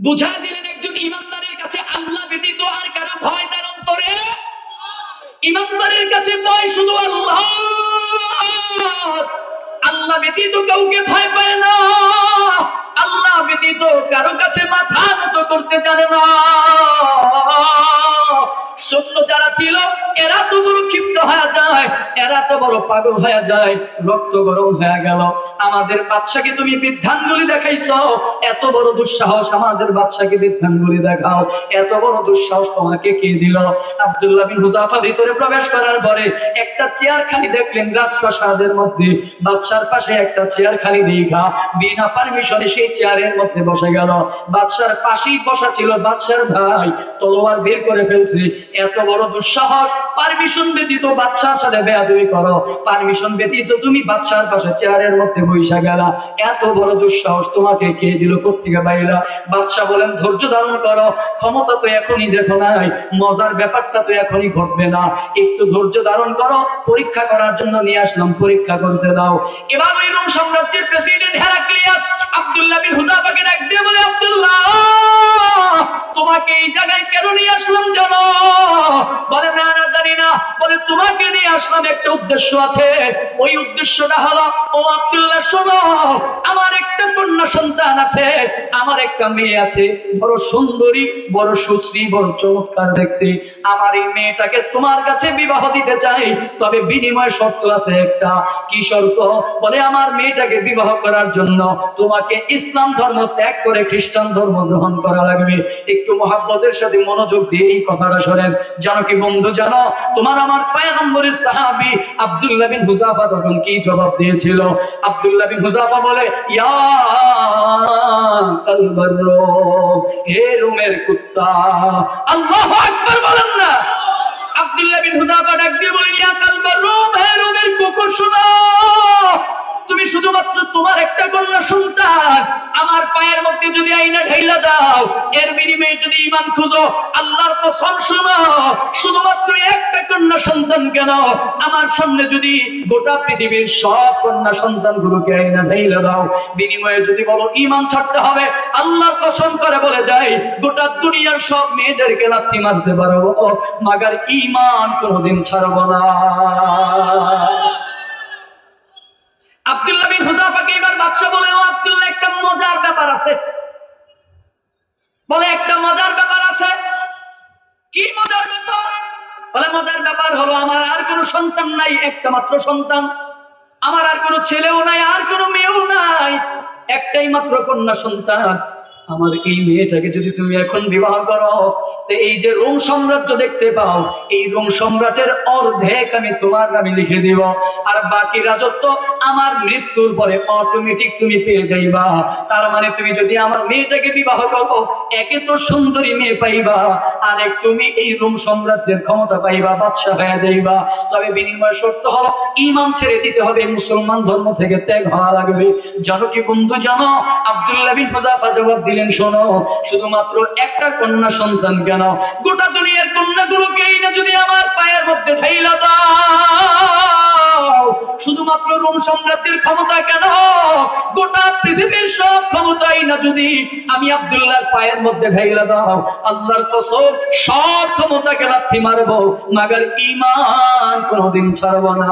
বুঝা দিলেন একজন ইমানদারের কাছে আল্লাহ ব্যতীত আর কারো ভয় তার অন্তরে। ইমানদারের কাছে ভয় শুধু আল্লাহ, আল্লাহ ব্যতীত কাউকে ভয় পায় না, আল্লাহ ব্যতীত কারো কাছে মাথা নত করতে জানে না। সৈন্য যারা ছিল এরা তো বড় ক্ষিপ্ত হয়ে যায়, এরা তো বড় পাগল হয়ে যায়, রক্ত গরম হয়ে গেল। আমাদের বাদশাকে তুমি বৃদ্ধাঙ্গুলি দেখাইছো, এত বড় দুঃসাহস, আমাদের বাদশাকে বৃদ্ধাঙ্গুলি দেখাও, এত বড় দুঃসাহস তোমাকে কে দিল? আব্দুল্লাহ বিন হুযাফা ভিতরে প্রবেশ করার পরে একটা চেয়ার খালি দেখলেন রাজপ্রাসাদের মধ্যে, বাদশার পাশে একটা চেয়ার খালি দেখা বিনা পারমিশনে সেই চেয়ারের মধ্যে বসে গেল। বাদশার পাশেই বসা ছিল বাদশার ভাই, তলোয়ার বের করে ফেলছে। এত বড় দুঃসাহস, পারমিশন ব্যতীত বাদশার সাথে বেয়াদবি করো, পারমিশন ব্যতীত তুমি বাদশার পাশে চেয়ারের মধ্যে বসে গেলা, এত বড় দুঃসাহস তোমাকে কে দিল, কোত্থেকে পাইলা? বাদশা বলেন ধৈর্য ধারণ করো, ক্ষমতা তো এখনই দেখো নাই, মজার ব্যাপারটা তো এখনই ঘটবে না, একটু ধৈর্য ধারণ করো, পরীক্ষা করার জন্য নিয়ে আসলাম, পরীক্ষা করতে দাও। এবার ওই রোম সাম্রাজ্যের প্রেসিডেন্ট হেরাক্লিয়াস আব্দুল্লাহ বিন হুযাফাকে ডাক দিয়ে বলে, আব্দুল্লাহ তোমাকে এই জায়গায় কেন নিয়ে আসলাম জানো? বলে না না জানি না। বলে তোমাকে নিয়ে আসলাম একটা উদ্দেশ্য আছে, ওই উদ্দেশ্যটা হলো, ও আব্দুল্লাহ শোনো, আমার একটা কন্যা সন্তান আছে, আমার একটা মেয়ে আছে, বড় সুন্দরী, বড় সুশ্রী, বড় চমৎকার দেখতে। আমার এই মেয়েটাকে তোমার কাছে বিবাহ দিতে চাই, তবে বিনিময় শর্ত আছে একটা। কি শর্ত? বলে আমার মেয়েটাকে বিবাহ করার জন্য তোমাকে ইসলাম ধর্ম ত্যাগ করে খ্রিস্টান ধর্ম গ্রহণ করা লাগবে। একটু মহাব্বতের সাথে মনোযোগ দিয়ে এই কথাটা শোনেন। জানো কি বন্ধু, জানো তোমার আমার পয়গম্বরের সাহাবী আব্দুল্লাহ বিন হুযাফা তখন কি জবাব দিয়েছিল? আব্দুল্লাহ বিন হুযাফা বলে, ইয়া কালবার রূম, হে রোমের কুত্তা। আল্লাহু আকবার বলেন না। আব্দুল্লাহ বিন হুযাফা ডাক দিয়ে বলেন, ইয়া কালবার রূম, হে রোমের কুকুর শোনো, তুমি শুধুমাত্র তোমার একটা কন্যা সন্তান আমার পায়ের মধ্যে যদি আইনা ঢাইলা দাও, এর বিনিময়ে যদি ঈমান খুঁজো, আল্লাহর কসম শোনো, শুধুমাত্র একটা কন্যা সন্তান কেন, আমার সামনে যদি গোটা পৃথিবীর সব কন্যা সন্তানগুলোকে আইনা ঢাইলা দাও, বিনিময়ে যদি বলো ঈমান ছাড়তে হবে, আল্লাহর কসম করে বলে যাই গোটা দুনিয়ার সব মেয়েদেরকে লাথি মারতে পারবো, মাগার ঈমান কোনোদিন ছাড়বো না। আব্দুল্লাহ বিন হুযাফাকে এবার বাদশা বলে, ও আব্দুল্লাহ একটা মজার ব্যাপার আছে। বলে একটা মজার ব্যাপার আছে। কি মজার ব্যাপার? বলে মজার ব্যাপার হলো আমার আর কোনো সন্তান নাই, একটা মাত্র সন্তান, আমার আর কোনো ছেলেও নাই, আর কোনো মেয়েও নাই, একটাই মাত্র কন্যা সন্তান। আমার এই মেয়েটাকে যদি তুমি এখন বিবাহ করো, এই যে রোম সাম্রাজ্য দেখতে পাও, এই রোম সম্রাটের অর্ধেক আমি তোমার নামে লিখে দিব, আর বাকি রাজত্ব আমার মৃত্যুর পরে অটোমেটিক তুমি পেয়ে যাইবা। তার মানে তুমি যদি আমার মেয়েটাকে বিবাহ করো, একে তো সুন্দরী মেয়ে পাইবা, আর এক তুমি এই রোম সাম্রাজ্যের ক্ষমতা পাইবা, বাদশা হয়ে যাইবা। তবে বিনিময় শর্ত হলো ঈমান ছেড়ে দিতে হবে, মুসলমান ধর্ম থেকে ত্যাগ হওয়া লাগবে। জানো কি বন্ধু, জানো? আব্দুল্লাহ বিন হুযাফা জবাব দিলেন, শোনো, শুধুমাত্র একটা কন্যা সন্তান কেন, গোটা দুনিয়ার কন্যাগুলোকেই না যদি আমার পায়ের মধ্যে ঢাইলা দাও, শুধুমাত্র রোম সাম্রাজ্যের ক্ষমতা কেন, গোটা পৃথিবীর সব ক্ষমতাই না যদি আমি আব্দুল্লাহর পায়ের মধ্যে ঢাইলা দাও, আল্লাহর কসম সব ক্ষমতাকে লাথি মারবো, মাগার ঈমান কোনোদিন ছাড়বো না।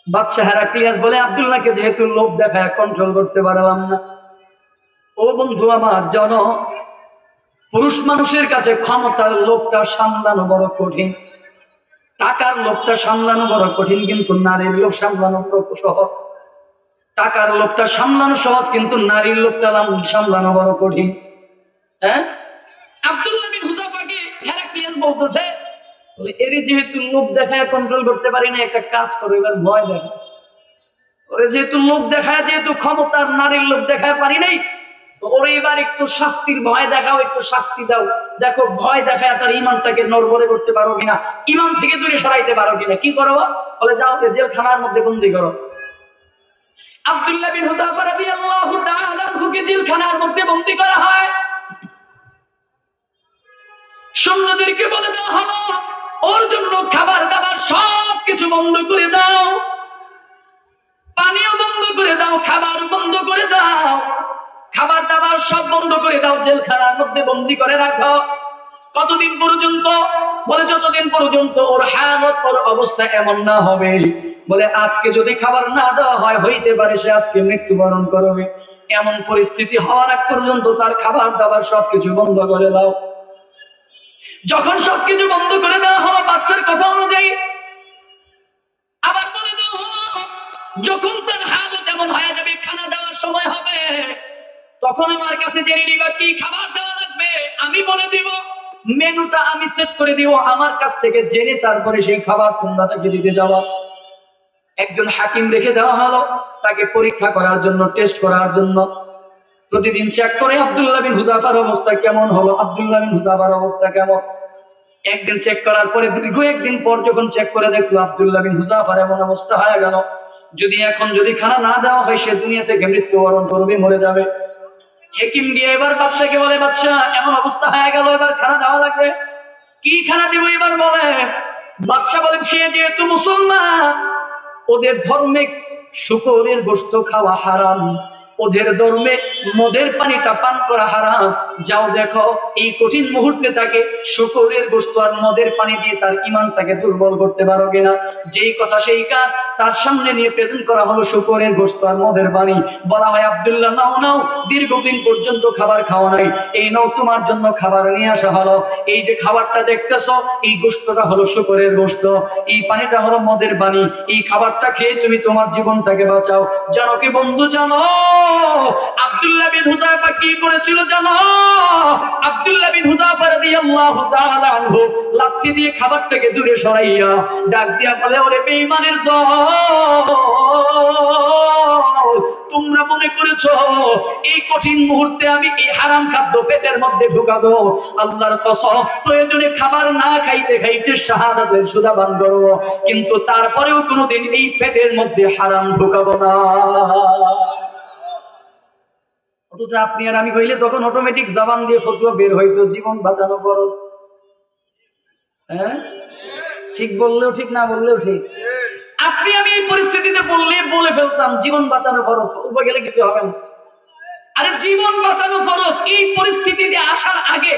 বাদশা হেরাক্লিয়াস বলে, আব্দুল্লাহকে যেহেতু লোভ দেখায় কন্ট্রোল করতে পারলাম না। ও বন্ধু আমার, জানো পুরুষ মানুষের কাছে ক্ষমতার লোভটা সামলানো বড় কঠিন, টাকার লোভটা সামলানো বড় কঠিন, কিন্তু নারীর লোভ সামলানো বড় সহজ। টাকার লোভটা সামলানো সহজ, কিন্তু নারীর লোভটা সামলানো বড় কঠিন। হ্যাঁ, আব্দুল্লাহ বিন হুযাফাকে হেরাক্লিয়াস বলতেছে, এর যেহেতু লোভ দেখায় কন্ট্রোল করতে পারি না, একটা কাজ করো, এবার ভয় দেখা। ওরে যেহেতু লোভ দেখায়, যেহেতু ক্ষমতার নারীর লোভ দেখায় পারি নাই, তো ওরে এবার একটু শাস্তির ভয় দেখাও, একটু শাস্তি দাও, দেখো ভয় দেখায় তার ঈমানটাকে নড়বড়ে করতে পারো কিনা, ঈমান থেকে দূরে সরাইতে পারো কিনা। কি করো? বলে যাও জেলখানার মধ্যে বন্দী করো। আব্দুল্লাহ বিন হুযাফা রাদিয়াল্লাহু তাআলা আনহুকে জেলখানার মধ্যে বন্দী করা হয়। সৈন্যদেরকে বলে দেওয়া হলো, ওর জন্য খাবার দাবার সব কিছু বন্ধ করে দাও, পানিও বন্ধ করে দাও, খাবার বন্ধ করে দাও। সব বন্ধ করে দাও, জেলখানার মধ্যে বন্দি করে রাখো। কতদিন পর্যন্ত? বলে যতদিন পর্যন্ত ওর হালত, ওর অবস্থা এমন না হবে, বলে আজকে যদি খাবার না দেওয়া হয়, হইতে পারে সে আজকে মৃত্যুবরণ করবে। এমন পরিস্থিতি হওয়ার আগ পর্যন্ত তার খাবার দাবার সবকিছু বন্ধ করে দাও। যখন সবকিছু বন্ধ করে দেওয়া হলো বাচ্চার কথা অনুযায়ী, আবার বলে দেওয়া হলো যখন তার হালত এমন হয়ে যাবে, খানা দেওয়ার সময় হবে, তখন আমার কাছে জেনে নিবা কি খাবার দেওয়া লাগবে, আমি বলে দিব, মেনুটা আমি সেট করে দিব, আমার কাছ থেকে জেনে তারপরে সেই খাবার তোমরা তাকে দিতে যাওয়া। একজন হাকিম রেখে দেওয়া হলো তাকে পরীক্ষা করার জন্য, টেস্ট করার জন্য। প্রতিদিন চেক করে আব্দুল্লাহ বিন হুযাফার অবস্থা কেমন হলো, আব্দুল্লাহ বিন হুযাফার অবস্থা কেমন। একদিন চেক করার পরে দীর্ঘ একদিন পর যখন চেক করে দেখলো আব্দুল্লাহ বিন হুযাফার এমন অবস্থা হয়ে গেল, যদি খানা না দেওয়া হয় সে দুনিয়া থেকে মৃত্যুবরণ করবে, মরে যাবে। হাকিম গিয়ে এবার বাদশাকে বলে, বাদশা এমন অবস্থা হয়ে গেল, এবার খানা দেওয়া লাগবে, কি খানা দিব এবার বলে। বাদশা বলেন, সে যেহেতু মুসলমান, ওদের ধর্মে শূকরের গোশত খাওয়া হারাম, ওদের ধর্মে মদের পানিটা পান করা হারাম। যাও দেখো এই কঠিন মুহূর্তে তাকে শূকরের গোশত আর মদের পানি দিয়ে তার ঈমানটাকে দুর্বল করতে পারো কিনা। যেই কথা সেই কাজ, তার সামনে নিয়ে প্রেজেন্ট করা হলো শূকরের গোশত আর মদের পানি। বলা হয়, আব্দুল্লাহ নাও নাও, দীর্ঘদিন পর্যন্ত খাবার খাওয়া নাই, এই নাও তোমার জন্য খাবার নিয়ে আসা হলো। এই যে খাবারটা দেখতেছো, এই গোশতটা হলো শূকরের গোশত, এই পানিটা হলো মদের পানি, এই খাবারটা খেয়ে তুমি তোমার জীবনটাকে বাঁচাও। জানো কি বন্ধু, জানো আব্দুল্লাহ বিন হুযাফা কি করেছিল জানো? আব্দুল্লাহ বিন হুযাফা রাদিয়াল্লাহু তাআলা আনহু লাঠি দিয়ে খাবারটাকে দূরে সরাইয়া ডাক দিয়া বলে, ওরে বেঈমানের দল, তোমরা মনে করেছো এই কঠিন মুহূর্তে আমি এই হারাম খাদ্য পেটের মধ্যে ঢুকাবো? আল্লাহর কসম, প্রয়োজনে খাবার না খাইতে খাইতে শাহাদাতের সুধা পান করবো, কিন্তু তারপরেও কোনোদিন এই পেটের মধ্যে হারাম ঢুকাবো না। অথচ আপনি আর আমি হইলে তখন অটোমেটিক জবান দিয়ে ফতোয়া বের হইতো, জীবন বাঁচানো ফরজ। হ্যাঁ, ঠিক বললেও ঠিক, না বললেও ঠিক। আপনি আমি এই পরিস্থিতিতে বলে ফেলতাম জীবন বাঁচানো ফরজ, বলবো গেলে কিছু হবে না। আরে জীবন বাঁচানো ফরজ, এই পরিস্থিতিতে আসার আগে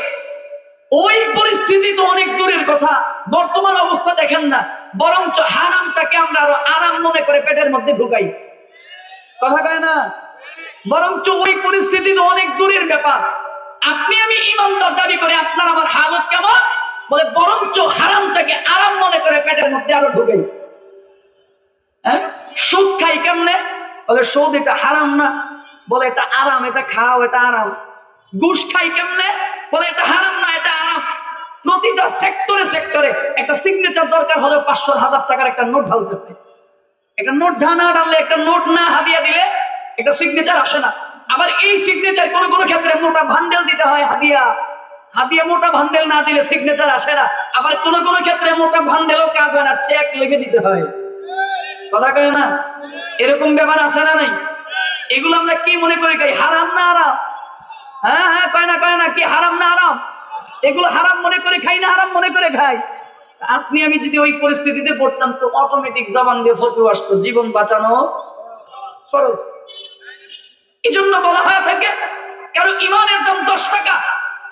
ওই পরিস্থিতি তো অনেক দূরের কথা, বর্তমান অবস্থা দেখেন না, বরঞ্চ হারামটাকে আমরা আরো আরাম মনে করে পেটের মধ্যে ঢুকাই, কথা কয় না? বরঞ্চ ওই পরিস্থিতি তো অনেক দূরের ব্যাপার। আপনি আমি ইমানদার দাবি করে আপনার আমার হালত কেমন, বলে বরঞ্চ হারামটাকে আরাম মনে করে পেটের মধ্যে আরো ঢুকাই। হ্যাঁ, সুদ খাই কেমনে, বলে সুদ এটা হারাম না, বলে এটা আরাম, এটা খাও, এটা আরাম। ঘুষ খাই কেমনে, বলে এটা হারাম না, এটা আরাম। প্রতিটা সেক্টরে সেক্টরে একটা সিগনেচার দরকার হলে 500-1000 টাকার একটা নোট ঢালতে হয়। একটা নোট না ঢাললে, একটা নোট না হাদিয়া দিলে একটা সিগনেচার আসে না। আবার এই সিগনেচার কোন কোন ক্ষেত্রে মোটা ভান্ডেল দিতে হয়, হাদিয়া মোটা ভান্ডেল না দিলে সিগনেচার আসে না। আবার কোন কোন ক্ষেত্রে মোটা ভান্ডেলও কাজ হয় না, চেক লিখে দিতে হয়, কথা কয় না? এরকম ব্যাপার আছে না নাই? এগুলো আমরা কি মনে করি খাই, হারাম না আরাম? হ্যাঁ হ্যাঁ, কয় না, কি হারাম না আরাম? এগুলো হারাম মনে করে খাই না আরাম মনে করে খাই? আপনি আমি যদি ওই পরিস্থিতিতে পড়তাম তো অটোমেটিক জবান দিয়ে ফতোয়া আসতো, জীবন বাঁচানো ফরজ। এই জন্য বলা হয়ে থাকে, কারো ইমানের দাম 10 টাকা,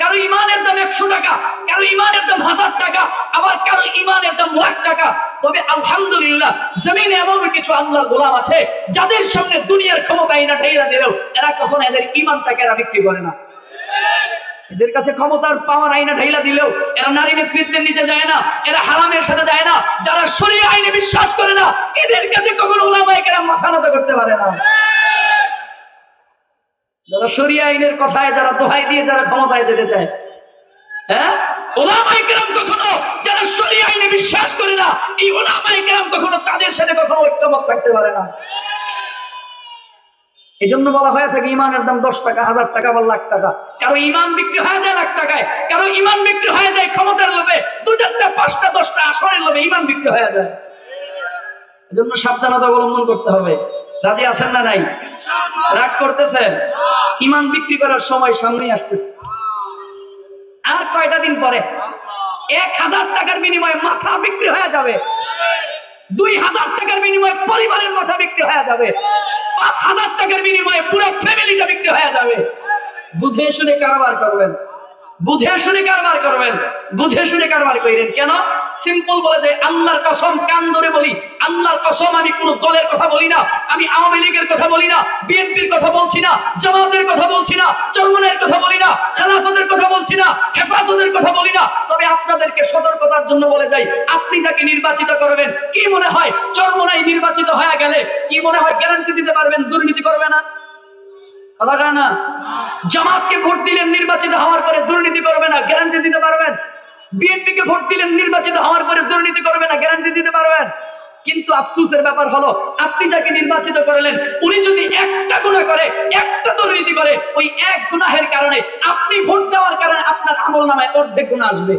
কারো ইমানের দাম 100 টাকা, কারো ইমানের দাম 1000 টাকা, আবার কারো ইমানের দাম লাখ টাকা। তবে আলহামদুলিল্লাহ জমিনে এমন কিছু আল্লাহর গোলাম আছে যাদের সামনে দুনিয়ার ক্ষমতা না ঢাইলা দিলেও এরা কখনো এদের ইমানটাকে এরা বিক্রি করে না। এদের কাছে ক্ষমতার পাওয়ার আইনা ঢাইলা দিলেও এরা নারী নেতৃত্বের নিচে যায় না, এরা হারামের সাথে যায় না। যারা শরীয়ত আইনে বিশ্বাস করে না, এদের কাছে কখনো উলামায়ে কেরাম মাথা নত করতে পারে না। যারা শরীয়ত আইনের কথায়, যারা দোহাই দিয়ে যারা ক্ষমতায় যেতে চায়, হ্যাঁ, উলামায়ে কেরাম কখনো যারা শরীয়ত আইনে বিশ্বাস করে না, এই উলামায়ে কেরাম কখনো তাদের সাথে কখনো ঐক্যমত থাকতে পারে না। এই জন্য বলা হয়ে থাকে ইমানের দাম 10 টাকা, 1000 টাকা বা লাখ টাকা। কারো ইমান বিক্রি হয়ে যায় লাখ টাকায়, কারো ইমান বিক্রি হয়ে যায় ক্ষমতার লোভে, 2-4টা 5টা 10টা আসনের লোভে ইমান বিক্রি হয়ে যায়। এই জন্য সাবধানতা অবলম্বন করতে হবে। রাজি আছেন না নাই? রাগ করতেছেন? ইমান বিক্রি করার সময় সামনে আসতেছে। আর কয়টা দিন পরে 1000 টাকার বিনিময়ে মাথা বিক্রি হয়ে যাবে, 2000 টাকার বিনিময়ে পরিবারের মাথা বিক্রি হয়ে যাবে, 5000 টাকার বিনিময়ে পুরো ফ্যামিলিটা বিক্রি হয়ে যাবে। বুঝে শুনে কারবার করবেন, বুঝে শুনে কারবার করবেন, বুঝে শুনে কারবার করেন। কেন? সিম্পল বলে যায়, আল্লাহর কসম কান ধরে বলি, আল্লাহর কসম আমি কোন দলের কথা বলি না, আমি আওয়ামী লীগের কথা বলি না, বিএনপির কথা বলছি না, জামাতের কথা বলছি না, চরমনের কথা বলি না, খেলাফতের কথা বলছি না, হেফাজতের কথা বলি না। তবে আপনাদেরকে সতর্কতার জন্য বলে যাই, আপনি যাকে নির্বাচিত করবেন, কি মনে হয় চরমনাই নির্বাচিত হয়ে গেলে কি মনে হয় গ্যারান্টি দিতে পারবেন দুর্নীতি করবে না? কথা কয় না? জামাতকে ভোট দিলেন নির্বাচিত হওয়ার পরে দুর্নীতি করবে না, গ্যারান্টি দিতে পারবেন? বিএনপিকে ভোট দিলেন নির্বাচিত হওয়ার পরে দুর্নীতি করবে না, গ্যারান্টি দিতে পারবেন? কিন্তু আফসোসের ব্যাপার হলো, আপনি যাকে নির্বাচিত করলেন উনি যদি একটা গুনাহ করে, একটা দুর্নীতি করে, ওই এক গুনাহের কারণে আপনি ভোট দেওয়ার কারণে আপনার আমলনামায় অর্ধেক গুনাহ আসবে।